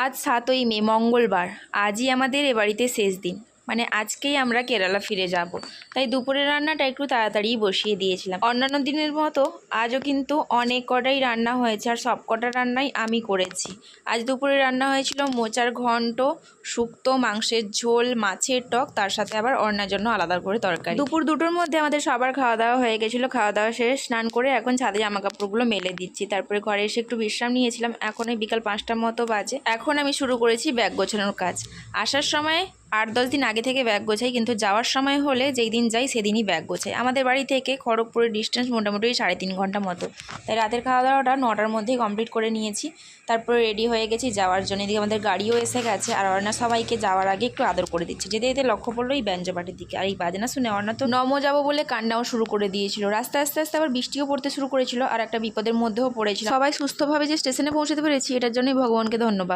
আজ 7ই মে মঙ্গলবার। আজই আমাদের এ বাড়িতে শেষ দিন, মানে আজকেই আমরা কেরালা ফিরে যাব। তাই দুপুরের রান্নাটা একটু তাড়াতাড়ি বসিয়ে দিয়েছিলাম। অন্যান্য দিনের মতো আজও কিন্তু অনেক কটাই রান্না হয়েছে, আর সব কটা রান্নাই আমি করেছি। আজ দুপুরে রান্না হয়েছিল মোচার ঘন্ট, শুক্তো, মাংসের ঝোল, মাছের টক, তার সাথে আবার অন্যার জন্য আলাদা করে তরকারি। দুপুর 2টোর মধ্যে আমাদের সবার খাওয়া দাওয়া হয়ে গেছিলো। খাওয়া দাওয়া শেষ, স্নান করে এখন ছাদে জামা কাপড়গুলো মেলে দিচ্ছি। তারপরে ঘরে এসে একটু বিশ্রাম নিয়েছিলাম। এখন এই বিকাল 5টার মতো বাজে। এখন আমি শুরু করেছি ব্যাগ গোছানোর কাজ। আসার সময় 8-10 দিন আগে থেকে ব্যাগ গোছাই, কিন্তু যাওয়ার সময় হলে যেই দিন যাই সেদিনই ব্যাগ গোছাই। আমাদের বাড়ি থেকে খড়গপুরের ডিস্টেন্স মোটামুটি 3.5 ঘন্টা মতো। তাই রাতের খাওয়া দাওয়াটা 9টার মধ্যেই কমপ্লিট করে নিয়েছি। তারপরে রেডি হয়ে গেছি যাওয়ার জন্য। এদিকে আমাদের গাড়িও এসে গেছে, আর অর্ণা সবাইকে যাওয়ার আগে একটু আদর করে দিচ্ছে। যেতে যেতে লক্ষ্য পড়লো এই ব্যঞ্জপাটির দিকে, আর এই বাজনা শুনে অর্ণা তো নমো যাবো বলে কান্নাও শুরু করে দিয়েছিল। রাস্তায় আস্তে আস্তে আবার বৃষ্টিও পড়তে শুরু করেছিল, আর একটা বিপদের মধ্যেও পড়েছিল। সবাই সুস্থভাবে যে স্টেশনে পৌঁছতে পেরেছি এটার জন্যই ভগবানকে ধন্যবাদ।